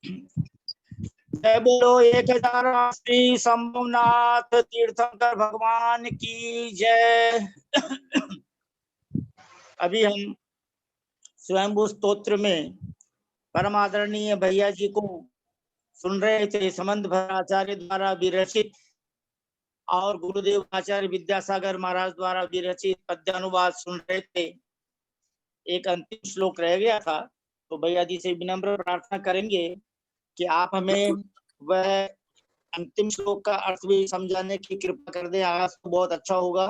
जय बोलो 1008 श्री शंभुनाथ तीर्थंकर भगवान की जय। अभी हम स्वयंभू स्तोत्र में परम आदरणीय भैया जी को सुन रहे थे, समंत भराचार्य द्वारा विरचित और गुरुदेव आचार्य विद्यासागर महाराज द्वारा विरचित पद्यानुवाद सुन रहे थे। एक अंतिम श्लोक रह गया था, तो भैया जी से विनम्र प्रार्थना करेंगे कि आप हमें वह अंतिम श्लोक का अर्थ भी समझाने की कृपा कर दे। आवाज तो बहुत अच्छा होगा।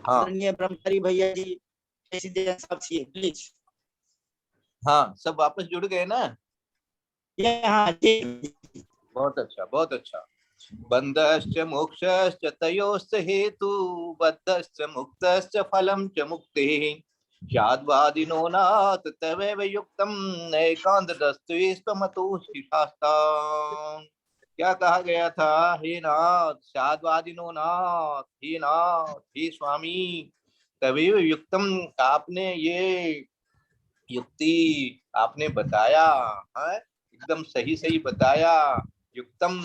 आदरणीय ब्रह्मचारी भैया जी साहब प्लीज। हाँ, सब वापस जुड़ गए ना? हाँ जी, बहुत अच्छा, बहुत अच्छा। बंधश्च मोक्षश्च तयोस्त हेतु बद्धश्च मुक्तश्च फलम च मुक्तिः स्याद्वादिनो नाथ तवेव युक्तम् एकान्तदस्त्वेष्वमतो शास्ता। क्या कहा गया था? हे नाथ, स्याद्वादिनो नाथ, हे नाथ, हे स्वामी, तवेव युक्तम, आपने ये युक्ति आपने बताया है, एकदम सही सही बताया। युक्तम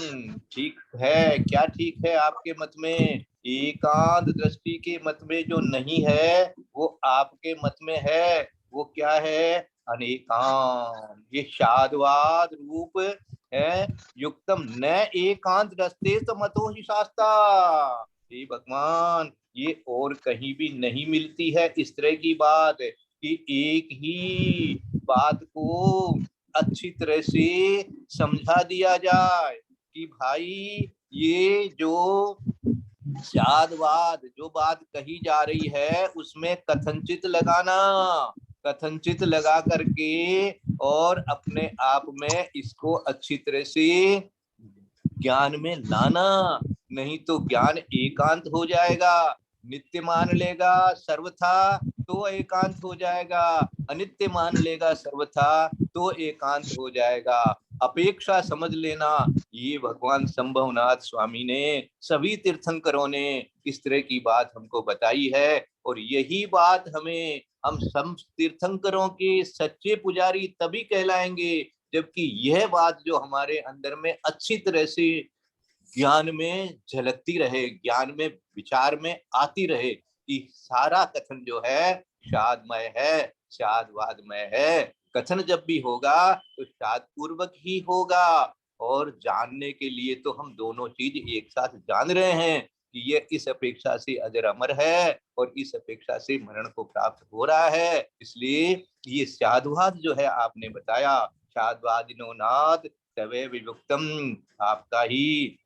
ठीक है। क्या ठीक है आपके मत में? एकांत दृष्टि के मत में जो नहीं है वो आपके मत में है। वो क्या है? अनेकांत। ये शादवाद रूप है। युक्तम न एकांत दृष्टि तो मतो ही शास्ता। हे भगवान, ये और कहीं भी नहीं मिलती है इस तरह की बात कि एक ही बात को अच्छी तरह से समझा दिया जाए कि भाई ये जो शादवाद जो बात कही जा रही है उसमें कथनचित लगाना, कथनचित लगा करके और अपने आप में इसको अच्छी तरह से ज्ञान में लाना। नहीं तो ज्ञान एकांत हो जाएगा, नित्य मान लेगा सर्वथा तो एकांत हो जाएगा, अनित्य मान लेगा सर्वथा तो एकांत हो जाएगा। अपेक्षा समझ लेना। ये भगवान शंभुनाथ स्वामी ने, सभी तीर्थंकरों ने इस तरह की बात हमको बताई है। और यही बात हमें, हम सब तीर्थंकरों के सच्चे पुजारी तभी कहलाएंगे जबकि यह बात जो हमारे अंदर में अच्छी तरह से ज्ञान में झलकती रहे, ज्ञान में विचार में आती रहे कि सारा कथन जो है शादमय है, शादवादमय है। कथन जब भी होगा तो शाद पूर्वक ही होगा। और जानने के लिए तो हम दोनों चीज एक साथ जान रहे हैं कि ये इस अपेक्षा से अजर अमर है और इस अपेक्षा से मरण को प्राप्त हो रहा है। इसलिए ये शादवाद जो है आपने बताया, शादवादिनो नाथ तवे विभुक्तम, आपका ही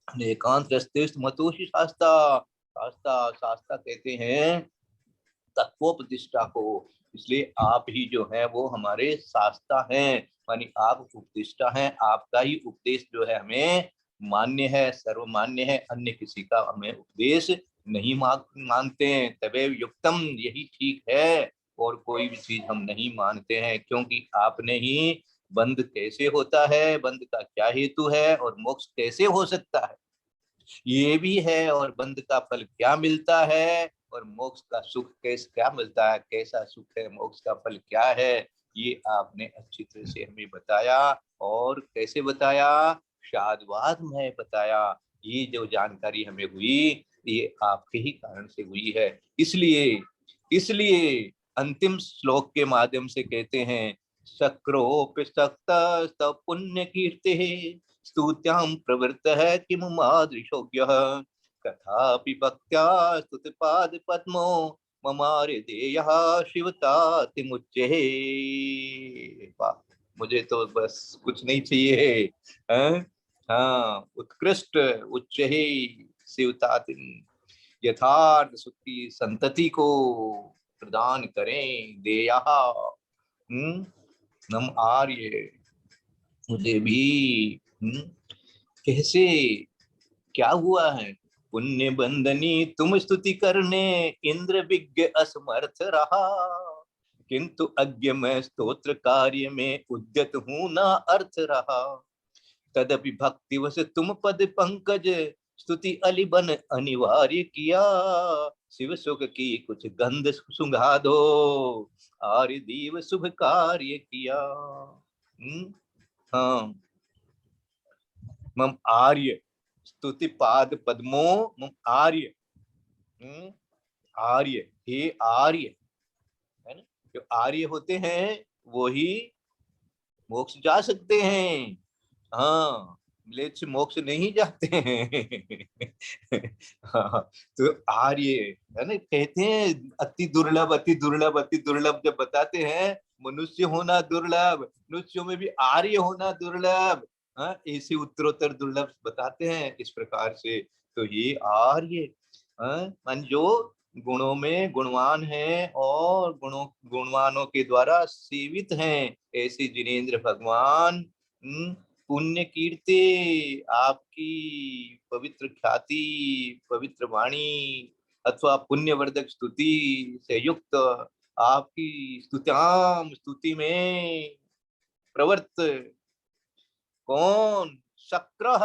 एकांत मतोषी शास्ता। शास्ता शास्ता कहते हैं तत्वोपदिष्टा को। इसलिए आप ही जो है वो हमारे शास्ता हैं, मानी आप उपदिष्टा हैं। आपका ही उपदेश जो है हमें मान्य है, सर्वमान्य है। अन्य किसी का हमें उपदेश नहीं मानते हैं। तबे युक्तम, यही ठीक है। और कोई भी चीज हम नहीं मानते हैं, क्योंकि आपने ही बंध कैसे होता है, बंध का क्या हेतु है और मोक्ष कैसे हो सकता है ये भी है, और बंध का फल क्या मिलता है और मोक्ष का सुख कैसे क्या मिलता है, कैसा सुख है, मोक्ष का फल क्या है, ये आपने अच्छी तरह से हमें बताया। और कैसे बताया? शादवाद में बताया। ये जो जानकारी हमें हुई ये आपके ही कारण से हुई है। इसलिए इसलिए अंतिम श्लोक के माध्यम से कहते हैं शक्रोपि सक्त पुण्य कीर्ति स्तुत्यां प्रवृत्तः किम मादृशोऽज्ञः कथापि भक्त्या स्तुतिपाद पद्मो ममारे देयः शिवतातिमुच्यते। मुझे तो बस कुछ नहीं चाहिए। हाँ, उत्कृष्ट उच्च ही शिवतातिम यथार्थ सुख की संतति को प्रदान करें। देयः नम आर्य, मुझे भी कैसे क्या हुआ है? पुण्य बंदनी तुम स्तुति करने इंद्र विज्ञ असमर्थ रहा, किंतु अज्ञ मैं स्तोत्र कार्य में उद्यत हूं ना अर्थ रहा। तदपि भक्ति वश तुम पद पंकज स्तुति अलिबन अनिवार्य किया, शिव सुख की कुछ गंध सुंघा दो आर्य दीव शुभ कार्य किया। हाँ, मम आर्य स्तुति पाद पद्मो मम आर्य। आर्य, हे आर्य, है ना। जो आर्य होते हैं वो ही मोक्ष जा सकते हैं। हाँ, म्लेच्छ मोक्ष नहीं जाते हैं। हाँ, तो आर्य, है ना, कहते हैं अति दुर्लभ, अति दुर्लभ, अति दुर्लभ जब बताते हैं, मनुष्य होना दुर्लभ, मनुष्यों में भी आर्य होना दुर्लभ, हाँ, ऐसे उत्तरोत्तर दुर्लभ बताते हैं इस प्रकार से। तो ये आर्य, हाँ, मन जो गुणों में गुणवान है और गुणवानों के द्वारा सेवित हैं, ऐसे जिनेंद्र भगवान पुण्य कीर्ति, आपकी पवित्र ख्याति, पवित्र वाणी अथवा पुण्यवर्धक स्तुति से युक्त आपकी स्तुत्याम स्तुति में प्रवर्त कौन, शक्र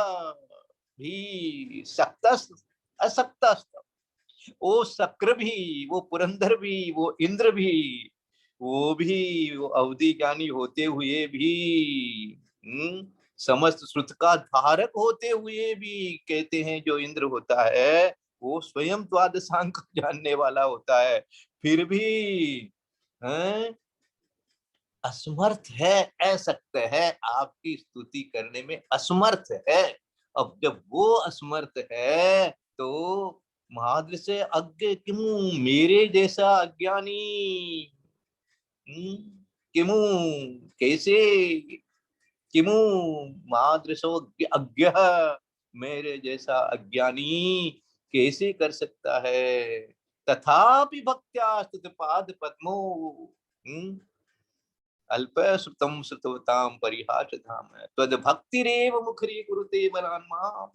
भी सक्तस्त असक्तस्त, वो शक्र भी, वो पुरंदर भी, वो इंद्र भी, वो भी वो अवधि ज्ञानी होते हुए भी, समस्त श्रुत का धारक होते हुए भी, कहते हैं जो इंद्र होता है वो स्वयं द्वादशांक जानने वाला होता है, फिर भी हैं, असमर्थ है, असक्त है, आपकी स्तुति करने में असमर्थ है। अब जब वो असमर्थ है तो महाद्र से अज्ञ किमु, मेरे जैसा अज्ञानी, किमु, कैसे, किमु महादृशो अज्ञ, मेरे जैसा अज्ञानी कैसे कर सकता है। तथापि भक्त्या स्तुत पाद पद्मो, अल्प श्रुतम श्रुतवताम परिहास धाम, तद भक्ति रेव मुखरी कुरुते बलान्मा,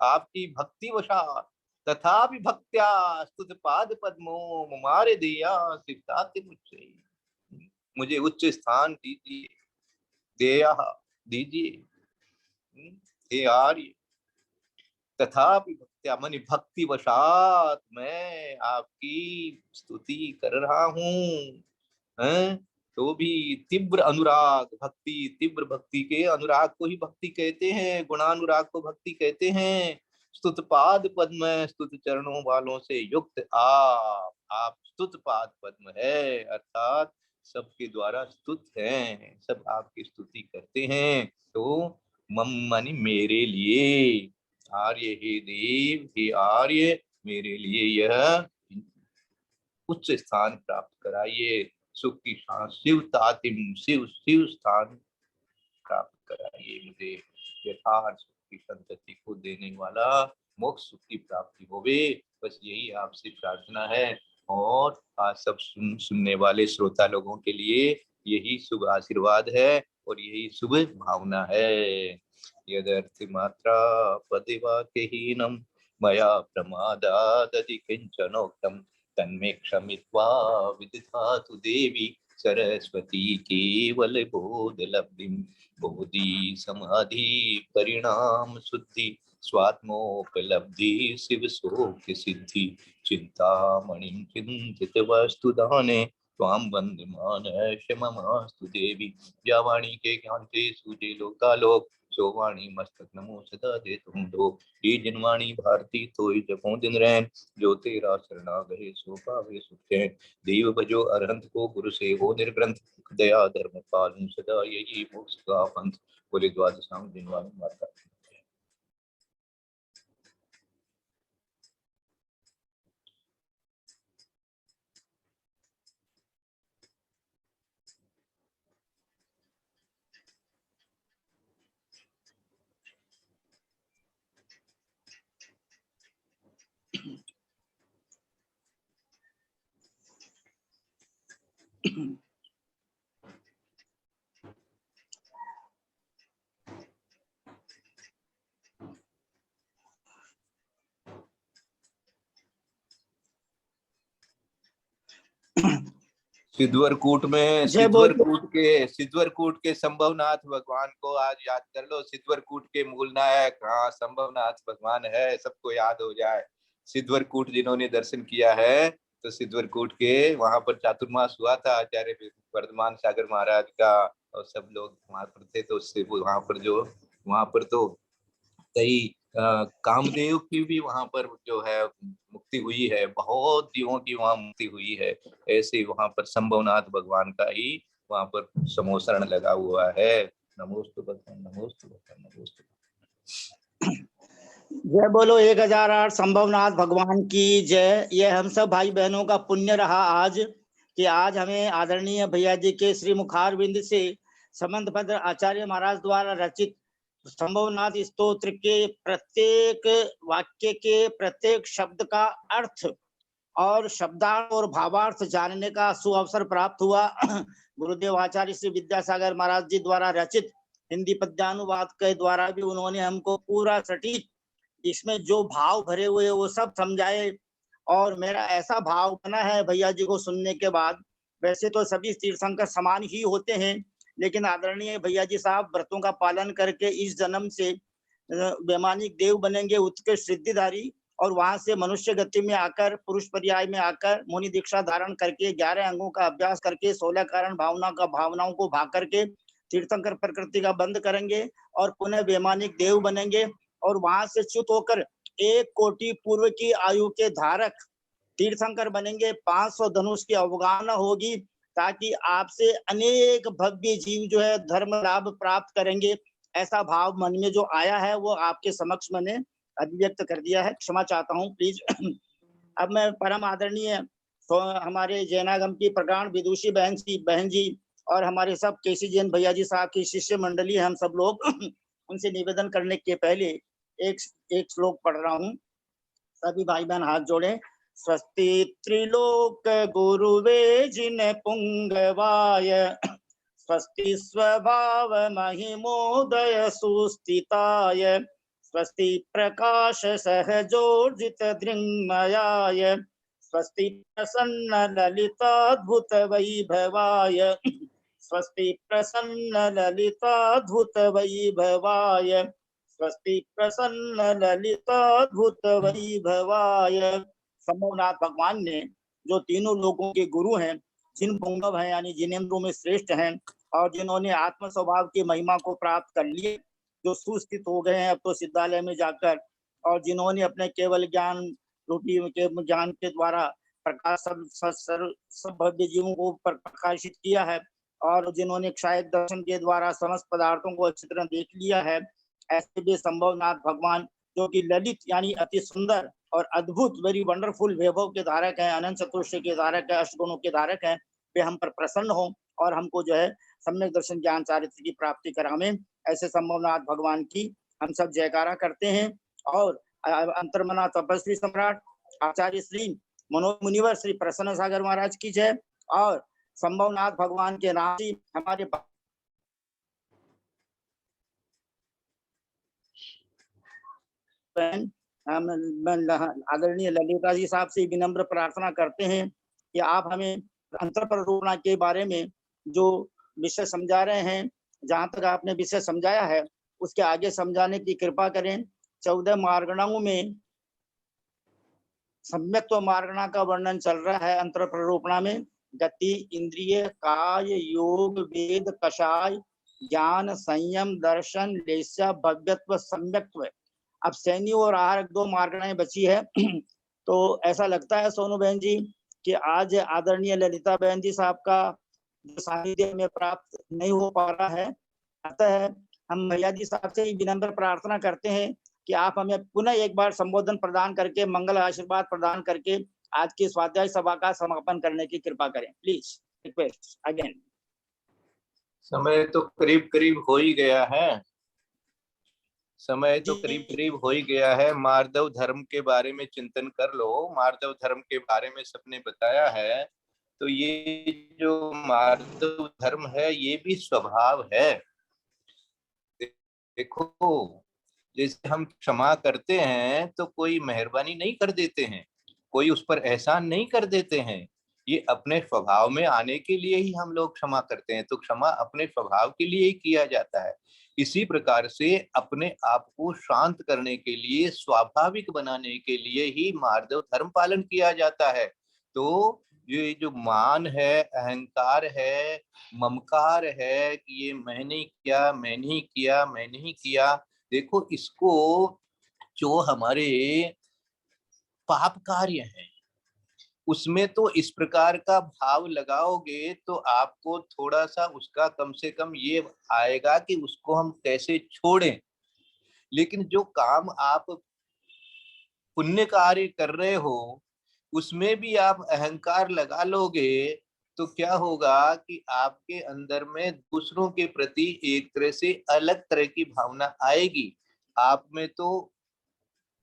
आपकी भक्ति वशात तथापि भक्त्या स्तुत पाद पद्मो मुमारे देया सिद्धाति मुझे, मुझे उच्च स्थान दीजिए, देया दीजिए, हे आर्य। तथापि भक्त्या मनि भक्ति वशात मैं आपकी स्तुति कर रहा हूँ, तो भी तीव्र अनुराग, भक्ति, तीव्र भक्ति के अनुराग को ही भक्ति कहते हैं, गुणानुराग को भक्ति कहते हैं। स्तुत पाद पद्म, स्तुत चरणों वालों से युक्त आप स्तुत पाद पद्म है, अर्थात सबके द्वारा स्तुत हैं, सब आपकी स्तुति करते हैं। तो मम मानी मेरे लिए, आर्य हे देव, हे आर्य, मेरे लिए यह उच्च स्थान प्राप्त कराइए, सुख की सांस, शिव तातिम, शिव शिव स्थान प्राप्त कराइए, मुझे यथार्थ सुख की संतति को देने वाला मोक्ष सुख की प्राप्ति होवे, बस यही आपसे प्रार्थना है। और आज सब सुनने वाले श्रोता लोगों के लिए यही शुभ आशीर्वाद है और यही शुभ भावना है। यदर्थ मात्रा पदिवाक्यहीनम मया प्रमादादति किंचनोक्तम तन्मे क्षमित्वा विदधातु देवी सरस्वती केवल बोध लब्धिम, बोधि समाधि परिणाम शुद्धि स्वात्मोपलब्धि शिव शोक सिद्धि, चिंतामणिं चिंतित वस्तु दाने त्वां वंदमान क्षममास्तु देवी, या वाणी के ज्ञान ते सूझे लोकालोक, सो वाणी मस्तक नमो सदा दे तुम दो, ये जिनवाणी भारती थोई जपो दिन रैन, जो तेरा शरणा गए सो पावे सुख चैन, देव भजो अरहंत को गुरु से हो निर्ग्रंथ, दया धर्म पालन सदा यही मोक्ष का पंथ, बोले द्वादशांग जिनवाणी माता। सिद्धवरकूट में जय बोल। सिद्धवरकूट के संभवनाथ भगवान को आज याद कर लो। सिद्धवरकूट के मूल नायक, हाँ, संभवनाथ भगवान है, सबको याद हो जाए। सिद्धवरकूट जिन्होंने दर्शन किया है तो सिद्धवरकूट के वहां पर चातुर्मास हुआ था आचार्य वर्धमान सागर महाराज का, और सब लोग वहां पर थे, तो उससे वहां पर तो कई कामदेव की भी वहां पर जो है मुक्ति हुई है, बहुत जीवों की वहां मुक्ति हुई है। ऐसे वहां पर शंभुनाथ भगवान का ही वहां पर समोसरण लगा हुआ है। नमोस्तु भगवान, नमोस्तु भगवान, नमोस्तु। जय बोलो 1008 संभवनाथ भगवान की जय। ये हम सब भाई बहनों का पुण्य रहा आज कि आज हमें आदरणीय भैया जी के श्री मुखारविंद से समंत भद्र आचार्य महाराज द्वारा रचित संभवनाथ स्तोत्र के प्रत्येक वाक्य के प्रत्येक शब्द का अर्थ और शब्दार्थ और भावार्थ जानने का सुअवसर प्राप्त हुआ। गुरुदेव आचार्य श्री विद्यासागर महाराज जी द्वारा रचित हिंदी पद्यानुवाद के द्वारा भी उन्होंने हमको पूरा सटीक इसमें जो भाव भरे हुए वो सब समझाए। और मेरा ऐसा भाव बना है भैया जी को सुनने के बाद, वैसे तो सभी तीर्थंकर समान ही होते हैं, लेकिन आदरणीय भैया जी साहब व्रतों का पालन करके इस जन्म से वैमानिक देव बनेंगे, उत्कृष्ट सिद्धिधारी, और वहां से मनुष्य गति में आकर पुरुष पर्याय में आकर मुनि दीक्षा धारण करके 11 अंगों का अभ्यास करके 16 कारण भावनाओं को भाग करके तीर्थंकर प्रकृति का बंद करेंगे और पुनः वैमानिक देव बनेंगे। और वहां से च्युत होकर 1 कोटि पूर्व की आयु के धारक तीर्थंकर बनेंगे। 500 धनुष की अवगाहना होगी ताकि आपसे अनेक भव्य जीव जो है धर्म लाभ प्राप्त करेंगे। ऐसा भाव मन में जो आया है वो आपके समक्ष मैंने अभिव्यक्त कर दिया है, क्षमा चाहता हूँ प्लीज। अब मैं परम आदरणीय तो हमारे जैनागम की प्रगाढ़ विदुषी बहन जी और हमारे सब केसी जैन भैया जी साहब की शिष्य मंडली हम सब लोग उनसे निवेदन करने के पहले एक श्लोक पढ़ रहा हूँ। सभी भाई बहन हाथ जोड़े। स्वस्ति त्रिलोक गुरुवे जिन पुंगवाय, स्वस्ति स्वभाव महिमोदय सुस्थिताय, स्वस्ति प्रकाश सहजोर्जित दृङ्मयाय, स्वस्ति प्रसन्न ललिताद्भुत वैभवाय, स्वस्ति प्रसन्न ललिताद्भुत वैभवाय, स्वस्ति प्रसन्न ललिताद्भुत वैभवाय। संभवनाथ भगवान ने जो तीनों लोगों के गुरु हैं, जिन पुंगव हैं यानी जिनेंद्रों में श्रेष्ठ हैं और जिन्होंने आत्म स्वभाव की महिमा को प्राप्त कर लिए, जो सुस्थित हो गए हैं अब तो सिद्धालय में जाकर, और जिन्होंने अपने केवल ज्ञान रूपी के ज्ञान के द्वारा प्रकाश सब भव्य जीवों को प्रकाशित किया है, और जिन्होंने क्षाय दर्शन के द्वारा समस्त पदार्थों को अच्छी तरह देख लिया है, ऐसे भी संभवनाथ भगवान जो कि ललित यानी अति सुंदर और अद्भुत वेरी वंडरफुल वैभव के धारक हैं, अनंत चतुर्दशी के धारक है, अष्टगुणों के धारक हैं, वे हम पर प्रसन्न हो और हमको जो है सम्यक दर्शन ज्ञान चारित्र की प्राप्ति करावें। ऐसे संभवनाथ भगवान की हम सब जयकारा करते हैं। और अंतर्मना तपस्वी सम्राट आचार्य श्री मनोज मुनिवर श्री प्रसन्न सागर महाराज की जय। और संभवनाथ भगवान के नाम से हमारे आदरणीय ललिता जी साहब से विनम्र प्रार्थना करते हैं कि आप हमें अंतर प्ररोपणा के बारे में जो विषय समझा रहे हैं, जहां तक आपने विषय समझाया है उसके आगे समझाने की कृपा करें। 14 मार्गणाओं में सम्यक्त्व मार्गणा का वर्णन चल रहा है। अंतर प्ररोपणा में गति, इंद्रिय, काय, योग, वेद, कषाय, ज्ञान, संयम, दर्शन, लेस्या, भव्यत्व, सम्यक्त्व। अब सैन्य और आहार 2 मार्गणाएं बची है। तो ऐसा लगता है सोनू बहन जी कि आज आदरणीय ललिता बहन जी साहब का जो सानिध्य में प्राप्त नहीं हो पा रहा है, अतः हम भैया जी साहब से विनम्र प्रार्थना करते हैं कि आप हमें पुनः एक बार संबोधन प्रदान करके मंगल आशीर्वाद प्रदान करके आज की स्वाध्याय सभा का समापन करने की कृपा करें, प्लीज रिक्वेस्ट अगेन। समय तो करीब करीब हो ही गया है, समय तो करीब करीब हो ही गया है। मार्दव धर्म के बारे में चिंतन कर लो। मार्दव धर्म के बारे में सबने बताया है। तो ये जो मार्दव धर्म है ये भी स्वभाव है। देखो, जैसे हम क्षमा करते हैं तो कोई मेहरबानी नहीं कर देते हैं, कोई उस पर एहसान नहीं कर देते हैं। ये अपने स्वभाव में आने के लिए ही हम लोग क्षमा करते हैं। तो क्षमा अपने स्वभाव के लिए ही किया जाता है। इसी प्रकार से अपने आप को शांत करने के लिए, स्वाभाविक बनाने के लिए ही मार्दव धर्म पालन किया जाता है। तो ये जो मान है, अहंकार है, ममकार है कि ये मैंने किया, मैंने ही किया, मैंने ही किया, देखो इसको जो हमारे पाप कार्य हैं उसमें तो इस प्रकार का भाव लगाओगे तो आपको थोड़ा सा उसका कम से कम ये आएगा कि उसको हम कैसे छोड़ें। लेकिन जो काम आप पुण्य कार्य कर रहे हो उसमें भी आप अहंकार लगा लोगे तो क्या होगा कि आपके अंदर में दूसरों के प्रति एक तरह से अलग तरह की भावना आएगी। आप में तो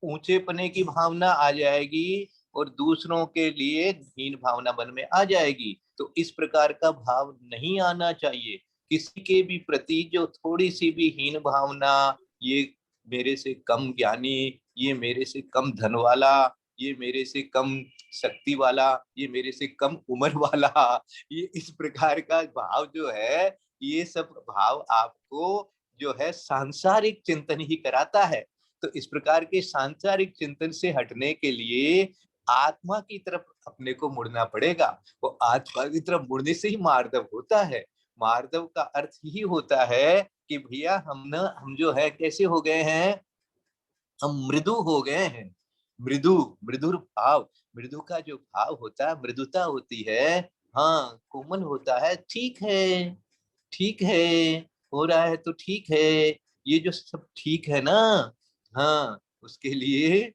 ऊंचेपने की भावना आ जाएगी और दूसरों के लिए हीन भावना मन में आ जाएगी। तो इस प्रकार का भाव नहीं आना चाहिए। किसी के भी प्रति जो थोड़ी सी भी हीन भावना, ये मेरे से कम ज्ञानी, ये मेरे से कम धन वाला, ये मेरे से कम शक्ति वाला, ये मेरे से कम उम्र वाला, ये इस प्रकार का भाव जो है, ये सब भाव आपको जो है सांसारिक चिंतन ही कराता है। तो इस प्रकार के सांसारिक चिंतन से हटने के लिए आत्मा की तरफ अपने को मुड़ना पड़ेगा। वो आत्मा की तरफ मुड़ने से ही मार्दव होता है। मार्दव का अर्थ ही होता है कि भैया हम जो है कैसे हो गए हैं, हम मृदु हो गए हैं। मृदु, मृदुर भाव, मृदु का जो भाव होता है, मृदुता होती है, हाँ कोमल होता है, ठीक है, ठीक है, हो रहा है तो ठीक है, ये जो सब ठीक है ना, हाँ उसके लिए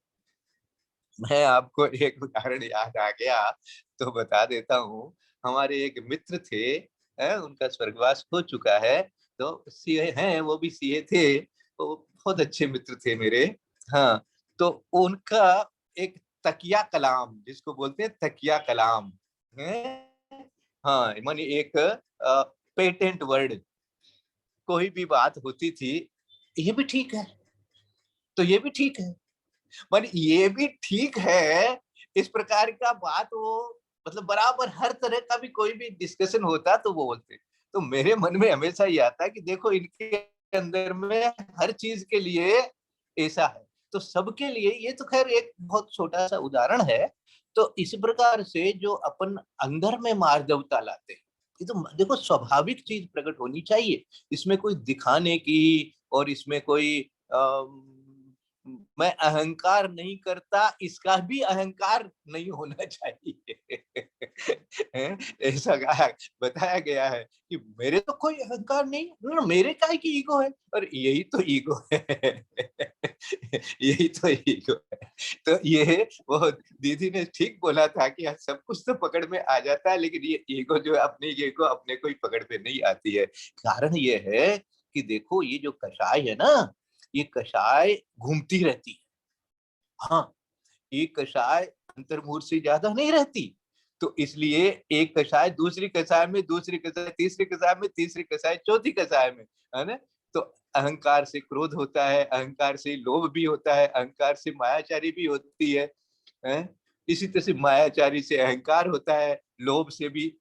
मैं आपको एक उदाहरण याद आ गया तो बता देता हूँ। हमारे एक मित्र थे, उनका स्वर्गवास हो चुका है, तो सीए हैं, वो भी सीए थे, तो बहुत अच्छे मित्र थे मेरे। हाँ, तो उनका एक तकिया कलाम, जिसको बोलते हैं तकिया कलाम है, हाँ मानी एक पेटेंट वर्ड, कोई भी बात होती थी, ये भी ठीक है, तो ये भी ठीक है, पर ये भी ठीक है, इस प्रकार का बात वो मतलब बराबर हर तरह का भी कोई भी डिस्कशन होता तो वो बोलते। तो मेरे मन में हमेशा ये आता कि देखो इनके अंदर में हर चीज के लिए ऐसा है, तो सबके लिए ये तो खैर एक बहुत छोटा सा उदाहरण है। तो इस प्रकार से जो अपन अंदर में मार्दवता लाते हैं, ये तो देखो स्वाभाविक चीज प्रकट होनी चाहिए। इसमें कोई दिखाने की और इसमें कोई मैं अहंकार नहीं करता, इसका भी अहंकार नहीं होना चाहिए। ऐसा कहा बताया गया है कि मेरे तो कोई अहंकार नहीं, मेरे काहे की ईगो है, और यही तो ईगो है। यही तो ईगो है। तो ये वो दीदी ने ठीक बोला था कि सब कुछ तो पकड़ में आ जाता है, लेकिन ये ईगो जो है अपनी ईगो अपने को ही पकड़ में नहीं आती है। कारण ये है कि देखो ये जो कषाय है ना, ये कषाय घूमती रहती है। हाँ, एक कषाय अंतर्मुहूर्त से ज्यादा नहीं रहती। तो इसलिए एक कषाय दूसरी कषाय में, दूसरी कषाय तीसरी कषाय में, तीसरी कषाय चौथी कषाय में, है ना। तो अहंकार से क्रोध होता है, अहंकार से लोभ भी होता है, अहंकार से मायाचारी भी होती है? इसी तरह से मायाचारी से अहंकार होता है, लोभ से भी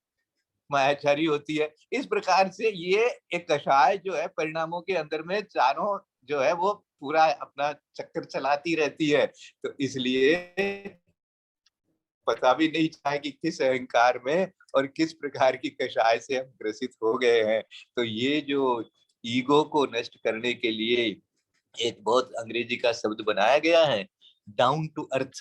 मायाचारी होती है। इस प्रकार से ये एक कषाय जो है परिणामों के अंदर में चारों जो है वो पूरा अपना चक्कर चलाती रहती है। तो इसलिए पता भी नहीं चला कि किस अहंकार में और किस प्रकार की कषाय से हम ग्रसित हो गए हैं। तो ये जो ईगो को नष्ट करने के लिए एक बहुत अंग्रेजी का शब्द बनाया गया है, डाउन टू अर्थ,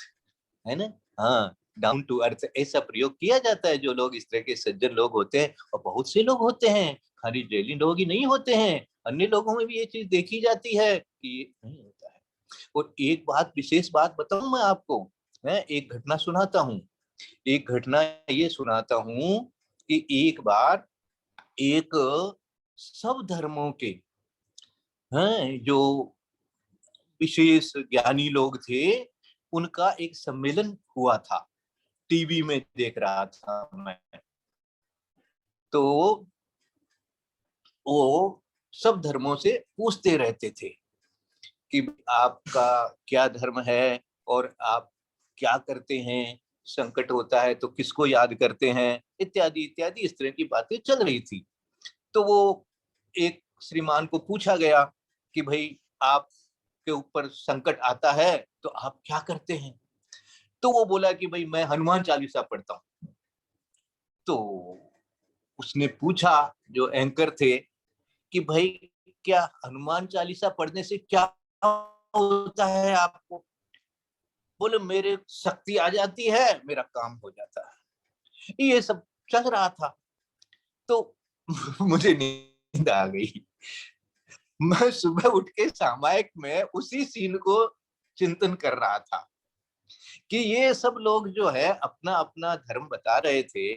है ना। हाँ, डाउन टू अर्थ ऐसा प्रयोग किया जाता है। जो लोग इस तरह के सज्जन लोग होते हैं, और बहुत से लोग होते हैं, खाली जैली लोग ही नहीं होते हैं, अन्य लोगों में भी ये चीज देखी जाती है कि ये नहीं होता है। और एक बात, विशेष बात बताऊं मैं आपको, मैं एक घटना सुनाता हूँ। एक घटना ये सुनाता हूँ कि एक बार एक सब धर्मों के हैं जो विशेष ज्ञानी लोग थे, उनका एक सम्मेलन हुआ था, टीवी में देख रहा था मैं। तो वो सब धर्मों से पूछते रहते थे कि आपका क्या धर्म है और आप क्या करते हैं, संकट होता है तो किसको याद करते हैं, इत्यादि इत्यादि इस तरह की बातें चल रही थी। तो वो एक श्रीमान को पूछा गया कि भाई आप के ऊपर संकट आता है तो आप क्या करते हैं। तो वो बोला कि भाई मैं हनुमान चालीसा पढ़ता हूँ। तो उसने पूछा, जो एंकर थे, कि भाई क्या हनुमान चालीसा पढ़ने से क्या होता है आपको? बोले मेरे शक्ति आ जाती है, मेरा काम हो जाता है। ये सब चल रहा था, तो मुझे नींद आ गई। मैं सुबह उठ के सामायिक में उसी सीन को चिंतन कर रहा था कि ये सब लोग जो है अपना अपना धर्म बता रहे थे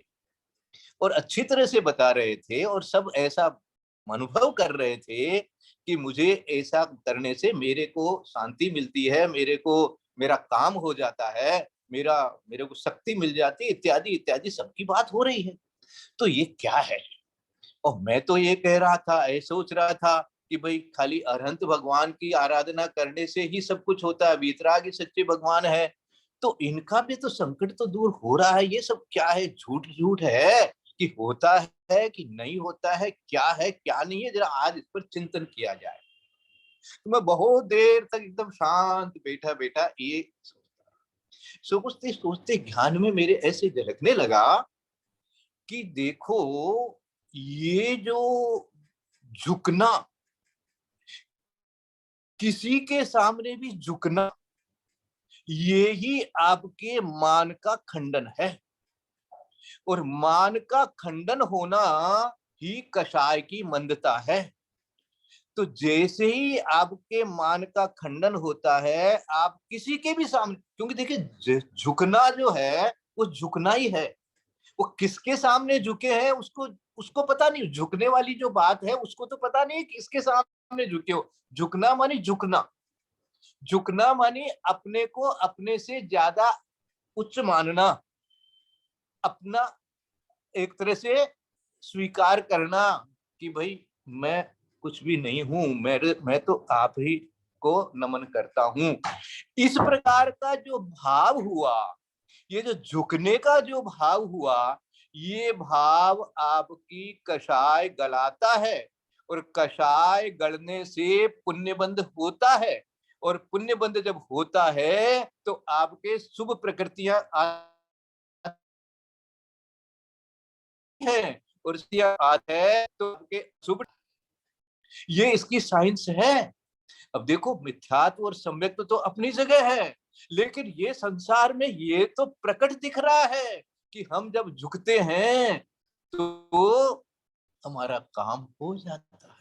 और अच्छी तरह से बता रहे थे, और सब ऐसा अनुभव कर रहे थे कि मुझे ऐसा करने से मेरे को शांति मिलती है, मेरे को मेरा काम हो जाता है, मेरे को शक्ति मिल जाती है, इत्यादि इत्यादि सबकी बात हो रही है। तो ये क्या है? और मैं तो ये कह रहा था, ये सोच रहा था कि भाई खाली अरहंत भगवान की आराधना करने से ही सब कुछ होता है, वीतरागी सच्चे भगवान है, तो इनका भी तो संकट तो दूर हो रहा है। ये सब क्या है? झूठ झूठ है कि होता है कि नहीं होता है, क्या है क्या नहीं है, जरा आज इस पर चिंतन किया जाए। तो मैं बहुत देर तक एकदम शांत बैठा बैठा ये सोचते सोचते ध्यान में मेरे ऐसे झलकने लगा कि देखो, ये जो झुकना, किसी के सामने भी झुकना, ये ही आपके मान का खंडन है, और मान का खंडन होना ही कषाय की मंदता है। तो जैसे ही आपके मान का खंडन होता है, आप किसी के भी सामने, क्योंकि देखिए झुकना जो है वो झुकना ही है, वो किसके सामने झुके हैं उसको उसको पता नहीं, झुकने वाली जो बात है उसको तो पता नहीं किसके सामने झुके हो। झुकना मानी झुकना, झुकना मानी अपने को अपने से ज्यादा उच्च मानना, अपना एक तरह से स्वीकार करना कि भाई मैं कुछ भी नहीं हूं, मैं तो आप ही को नमन करता हूं। इस प्रकार का जो भाव हुआ, ये जो झुकने का जो भाव हुआ, ये भाव आपकी कषाय गलाता है, और कषाय गलने से पुण्यबंध होता है, और पुण्यबंध जब होता है तो आपके शुभ प्रकृतियां है, और इसकी बात है तो आपके शुभ, ये इसकी साइंस है। अब देखो, मिथ्यात्व और सम्यक्त्व तो अपनी जगह है, लेकिन ये संसार में ये तो प्रकट दिख रहा है कि हम जब झुकते हैं तो हमारा काम हो जाता है।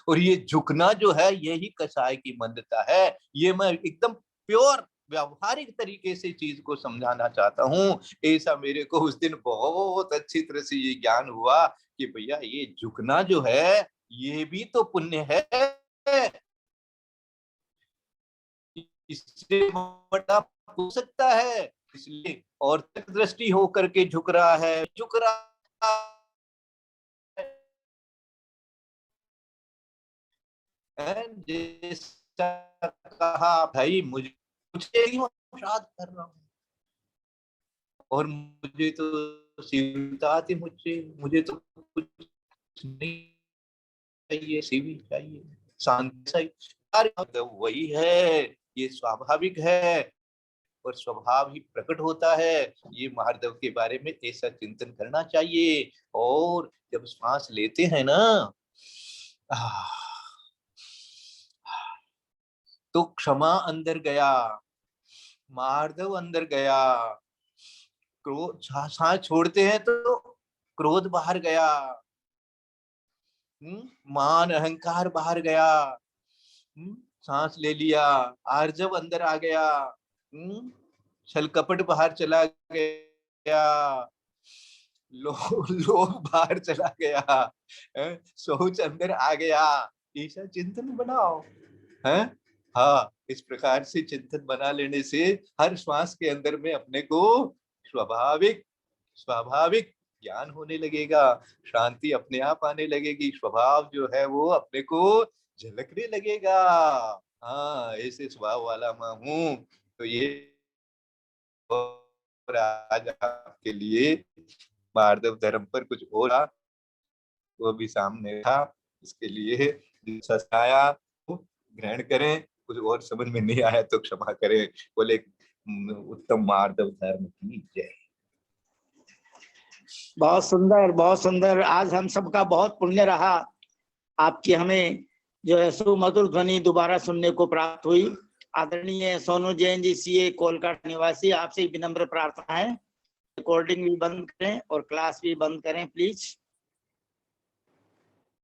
और ये झुकना जो है यही कषाय की मंदता है। ये मैं एकदम प्योर व्यावहारिक तरीके से चीज को समझाना चाहता हूँ। ऐसा मेरे को उस दिन बहुत अच्छी तरह से ये ज्ञान हुआ कि भैया ये झुकना जो है ये भी तो पुण्य है, इससे बड़ा हो सकता है। इसलिए और तक दृष्टि हो करके झुक रहा है, झुक रहा है। जैसा कहा भाई, मुझे ही अपराध कर रहा हूँ, और मुझे तो सीवता थी, मुझे तो कुछ नहीं चाहिए, सीवी चाहिए, शांति चाहिए। अरे वही है, ये स्वाभाविक है, और स्वभाव ही प्रकट होता है। ये महादेव के बारे में ऐसा चिंतन करना चाहिए। और जब श्वास लेते हैं ना, तो क्षमा अंदर गया, मार्दव अंदर गया, क्रोध, सांस छोड़ते हैं तो क्रोध बाहर गया, मान अहंकार बाहर गया, सांस ले लिया, आर्जव अंदर आ गया, छल कपट बाहर चला गया, लोभ बाहर चला गया, सोच अंदर आ गया। ऐसा चिंतन बनाओ है। हाँ, इस प्रकार से चिंतन बना लेने से हर श्वास के अंदर में अपने को स्वाभाविक स्वाभाविक ज्ञान होने लगेगा, शांति अपने आप आने लगेगी, स्वभाव जो है वो अपने को झलकने लगेगा। हाँ, ऐसे स्वभाव वाला मैं हूँ। तो ये और आज आपके लिए मार्दव धर्म पर कुछ हो रहा, वो भी सामने था। इसके लिए सताया ग्रहण करें, कुछ और समझ में नहीं आया तो क्षमा करें। बोले उत्तम मार्दव धर्म की जय। बहुत सुंदर, बहुत सुंदर। आज हम सबका बहुत पुण्य रहा, आपकी हमें जो है सुमधुर ध्वनि दोबारा सुनने को प्राप्त हुई। आदरणीय सोनू जैन जी, सीए कोलकाता निवासी, आपसे विनम्र प्रार्थना है रिकॉर्डिंग भी बंद करें और क्लास भी बंद करें प्लीज।